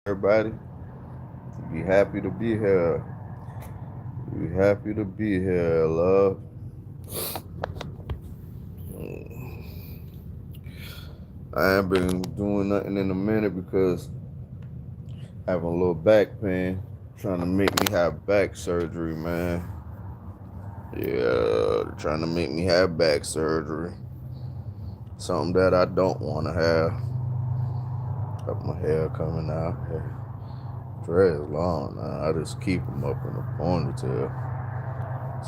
Everybody, be happy to be here. Be happy to be here, love. I ain't been doing nothing in a minute because I have a little back pain. Trying to make me have back surgery, man. Yeah, they're trying to make me have back surgery. Something that I don't want to have. Got my hair coming out. Dreads long now. I just keep them up in a ponytail.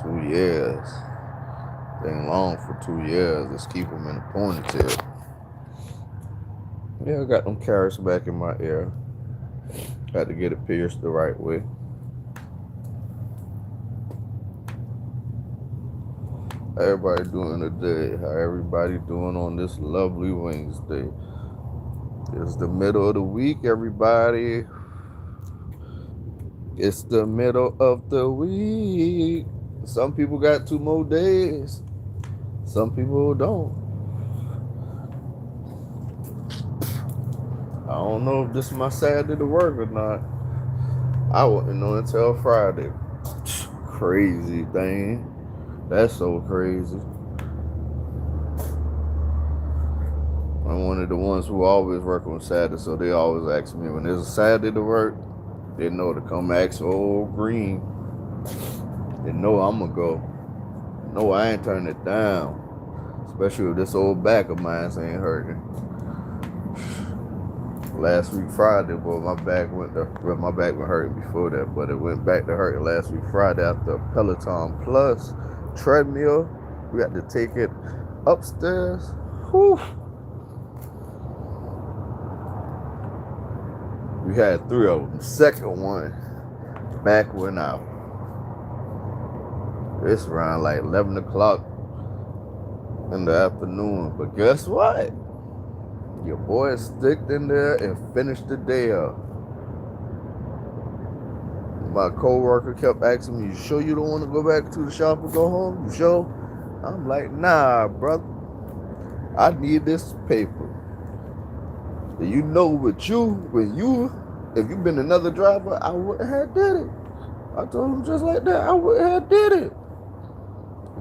2 years. They ain't long for 2 years. Just keep them in a ponytail. Yeah, I got them carrots back in my ear. Got to get it pierced the right way. How everybody doing today? How everybody doing on this lovely Wednesday? It's the middle of the week, everybody. It's the middle of the week. Some people got 2 more days. Some people don't. I don't know if this is my Saturday to work or not. I wouldn't know until Friday. Crazy thing. That's so crazy. I'm one of the ones who always work on Saturday, so they always ask me when there's a Saturday to work, they know to come ask old Green. They know I'm gonna go. No, I ain't turning it down. Especially if this old back of mine ain't hurting. Last week Friday, boy, my back been hurting before that, but it went back to hurting last week Friday after Peloton Plus treadmill. We got to take it upstairs. Whew. We had 3 of them. Second one, back went out. It's around like 11 o'clock in the afternoon. But guess what? Your boy sticked in there and finished the day up. My co-worker kept asking me, you sure you don't want to go back to the shop and go home? You sure? I'm like, nah, brother. I need this paper. You know what if you been another driver, I wouldn't have did it. I told him just like that, I wouldn't have did it.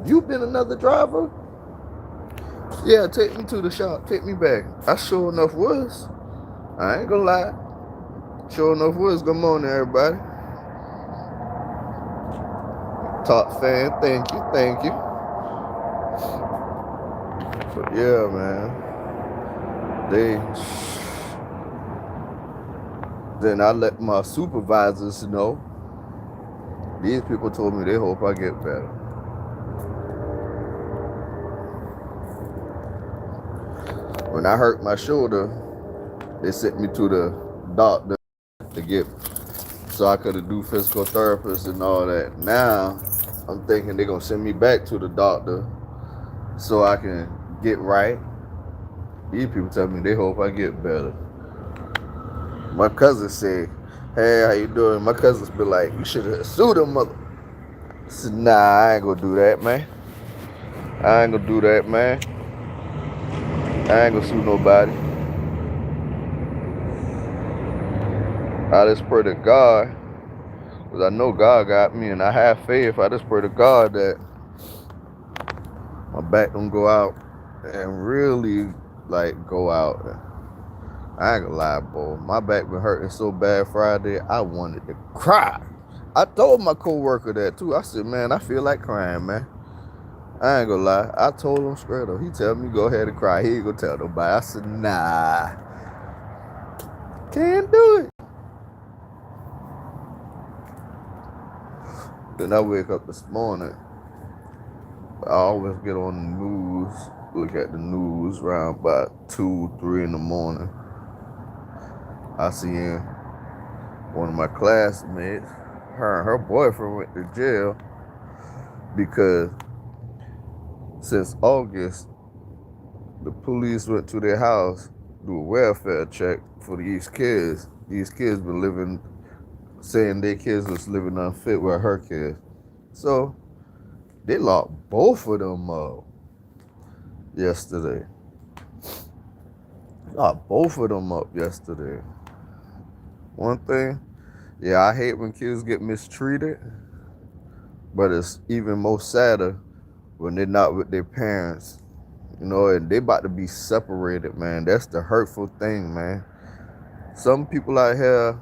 If you been another driver, yeah, take me to the shop, take me back. I sure enough was. I ain't gonna lie. Sure enough was. Good morning, everybody. Top fan, thank you. But yeah, man. Then I let my supervisors know. These people told me they hope I get better. When I hurt my shoulder, they sent me to the doctor to get so I could do physical therapist and all that. Now I'm thinking they're gonna send me back to the doctor so I can get right. These people tell me they hope I get better. My cousin said, hey, how you doing? My cousins be like, you should have sued them, mother. I said, nah, I ain't gonna do that, man. I ain't gonna do that, man. I ain't gonna sue nobody. I just pray to God, because I know God got me, and I have faith. I just pray to God that my back don't go out and really, go out. I ain't gonna lie, boy. My back been hurting so bad Friday, I wanted to cry. I told my co-worker that, too. I said, man, I feel like crying, man. I ain't gonna lie. I told him straight up. He tell me go ahead and cry. He ain't gonna tell nobody. I said, nah. Can't do it. Then I wake up this morning. I always get on the news, look at the news around about 2, 3 in the morning. I see one of my classmates, her and her boyfriend went to jail because since August, the police went to their house, do a welfare check for these kids. These kids been saying their kids was living unfit with her kids. So they locked both of them up yesterday. Locked both of them up yesterday. One thing, yeah, I hate when kids get mistreated, but it's even more sadder when they're not with their parents. You know, and they about to be separated, man. That's the hurtful thing, man. Some people out here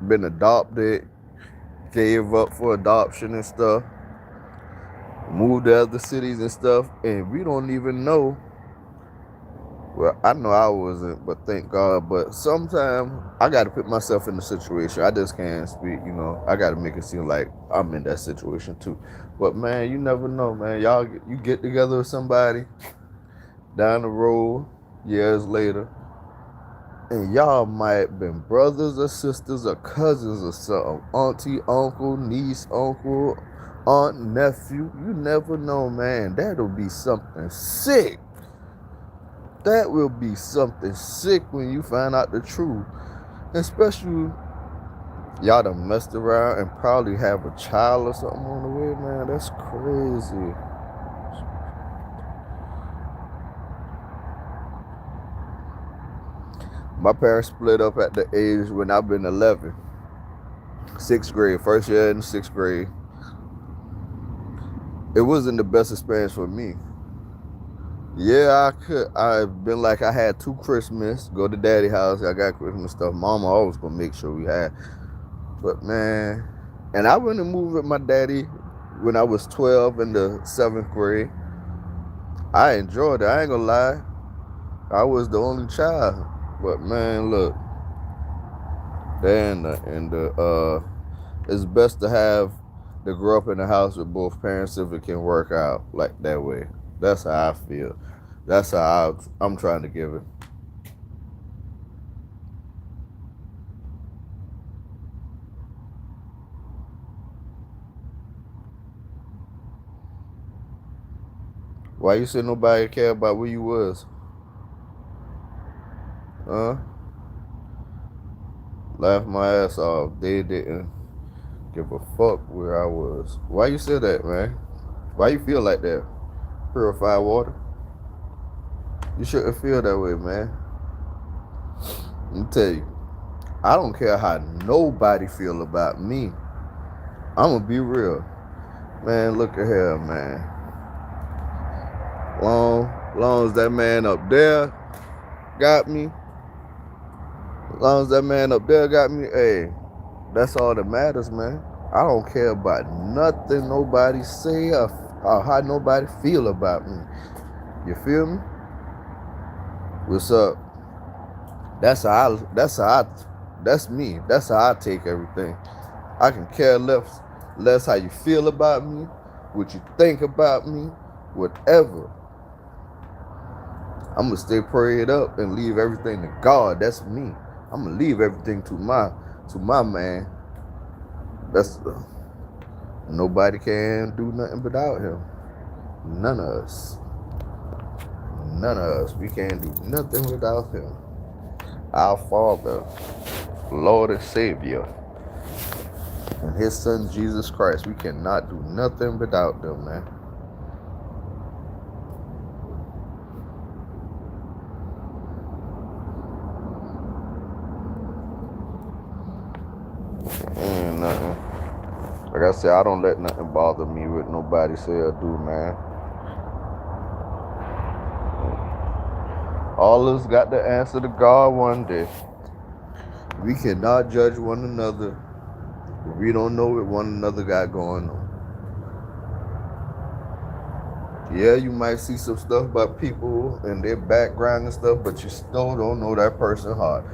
been adopted, gave up for adoption and stuff, moved to other cities and stuff, and we don't even know. Well, I know I wasn't, but thank God. But sometimes I got to put myself in the situation. I just can't speak, you know. I got to make it seem like I'm in that situation too. But man, you never know, man. You get together with somebody down the road, years later, and y'all might have been brothers or sisters or cousins or something. Auntie, uncle, niece, uncle, aunt, nephew. You never know, man. That'll be something sick. That will be something sick when you find out the truth. Especially y'all done messed around and probably have a child or something on the way, man. That's crazy. My parents split up at the age when I've been 11. Sixth grade, first year in sixth grade. It wasn't the best experience for me. Yeah, I've been like I had 2 Christmas. Go to daddy house. I got Christmas stuff. Mama always gonna make sure we had. But man, and I went and moved with my daddy when I was 12 in the 7th grade. I enjoyed it. I ain't gonna lie. I was the only child. But man, look, it's best to have to grow up in a house with both parents if it can work out like that way. That's how I feel. That's how I'm trying to give it. Why you say nobody care about where you was? Huh? Laugh my ass off. They didn't give a fuck where I was. Why you say that, man? Why you feel like that? Purified water? You shouldn't feel that way, man. Let me tell you, I don't care how nobody feel about me. I'm gonna be real. Man, look at here, man. Long as that man up there got me, as long as that man up there got me, hey, that's all that matters, man. I don't care about nothing nobody say or how nobody feel about me. You feel me? What's up? That's me. That's how I take everything. I can care less how you feel about me, what you think about me, whatever. I'm gonna stay prayed up and leave everything to God. That's me. I'm gonna leave everything to my man. That's nobody can do nothing without him. None of us. None of us. We can't do nothing without him. Our Father, Lord and Savior, and his son Jesus Christ. We cannot do nothing without them, man. Ain't nothing. Like I said, I don't let nothing bother me what nobody say or do, man. All of us got to answer to God one day. We cannot judge one another if we don't know what one another got going on. Yeah, you might see some stuff about people and their background and stuff, but you still don't know that person's heart.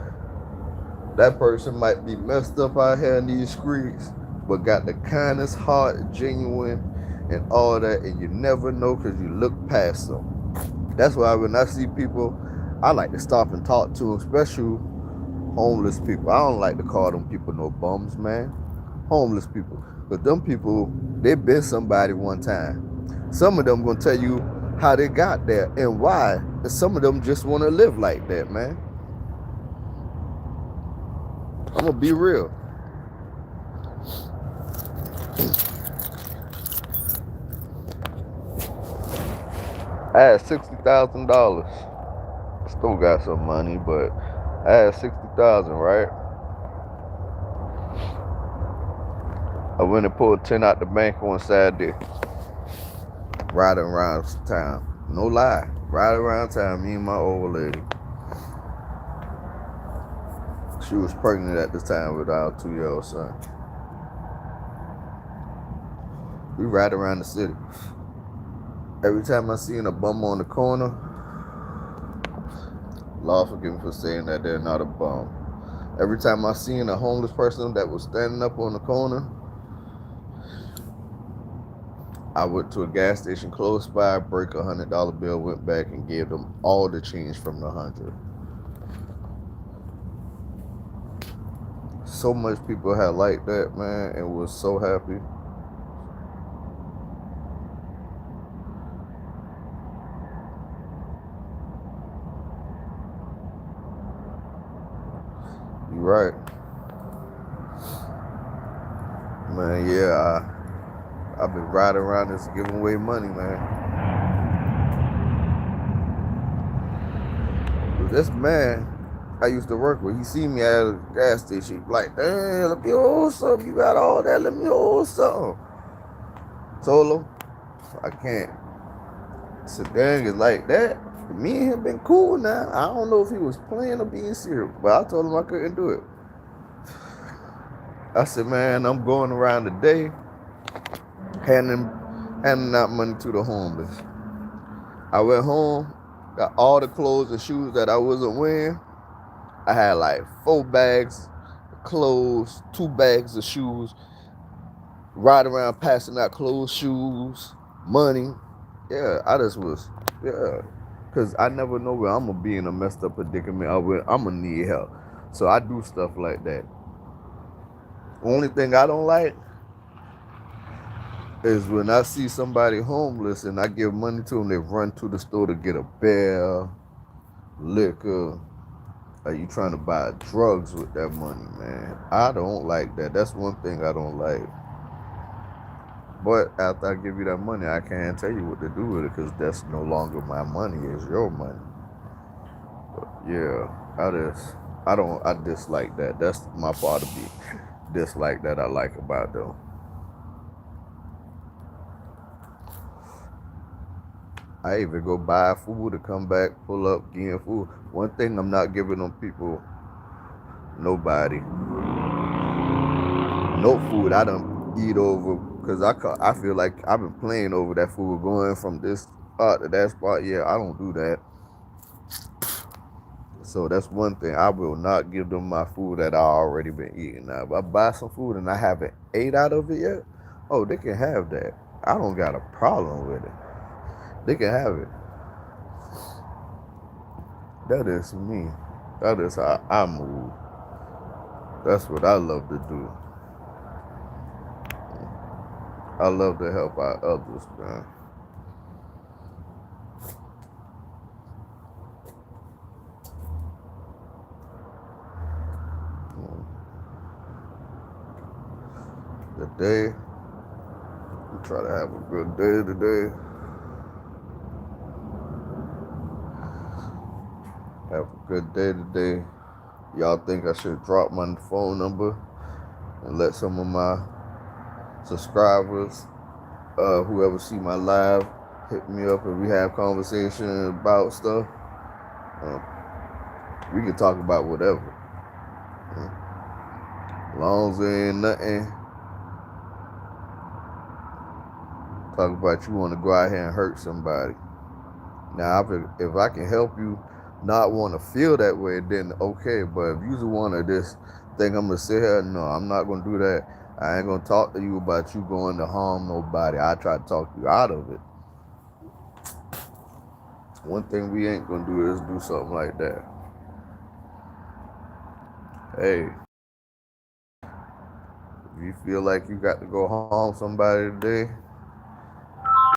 That person might be messed up out here in these streets, but got the kindest heart, genuine, and all that, and you never know because you look past them. That's why when I see people, I like to stop and talk to them, especially homeless people. I don't like to call them people no bums, man. Homeless people. But them people, they been somebody one time. Some of them gonna tell you how they got there and why. And some of them just want to live like that, man. I'm gonna be real. I had $60,000. I still got some money, but I had 60,000, right? I went and pulled 10 out the bank on Saturday, riding around town. No lie, riding around town, me and my old lady. She was pregnant at the time with our 2-year-old son. We ride around the city. Every time I seen a bum on the corner, Lord forgive me for saying that they're not a bum. Every time I seen a homeless person that was standing up on the corner, I went to a gas station close by, break a $100 bill, went back and gave them all the change from the 100. So much people had liked that, man, and was so happy. You right. Man, yeah, I've been riding around this giving away money, man. This man I used to work with, he see me at a gas station, he like, damn, let me hold something. You got all that, let me hold something. Told him, I can't. So dang, it's like that. Me and him been cool now. I don't know if he was playing or being serious, but I told him I couldn't do it. I said, man, I'm going around today handing out money to the homeless. I went home, got all the clothes and shoes that I wasn't wearing. I had like 4 bags of clothes, 2 bags of shoes, ride around passing out clothes, shoes, money. Yeah, I just was, yeah. Because I never know where I'm going to be in a messed up predicament or where I'm going to need help. So I do stuff like that. Only thing I don't like is when I see somebody homeless and I give money to them, they run to the store to get a beer, liquor. Are you trying to buy drugs with that money, man? I don't like that. That's one thing I don't like. But after I give you that money, I can't tell you what to do with it because that's no longer my money. It's your money. But yeah, I dislike that. That's my part of me. Dislike that I like about them. I even go buy food to come back, pull up, give food. One thing I'm not giving them people, nobody, no food. I don't eat over because I feel like I've been playing over that food, going from this spot to that spot. Yeah, I don't do that. So that's one thing. I will not give them my food that I already been eating. Now, if I buy some food and I haven't ate out of it yet, oh, they can have that. I don't got a problem with it. They can have it. That is me. That is how I move. That's what I love to do. I love to help out others, man. Today, we try to have a good day today. Have a good day today. Y'all think I should drop my phone number and let some of my subscribers, whoever see my live, hit me up and we have conversation about stuff. We can talk about whatever. As long as there ain't nothing. Talk about you want to go out here and hurt somebody. Now, if I can help you not want to feel that way, then okay. But if you just want to just think I'm going to sit here, no, I'm not going to do that. I ain't going to talk to you about you going to harm nobody. I try to talk you out of it. One thing we ain't going to do is do something like that. Hey, if you feel like you got to go harm somebody today,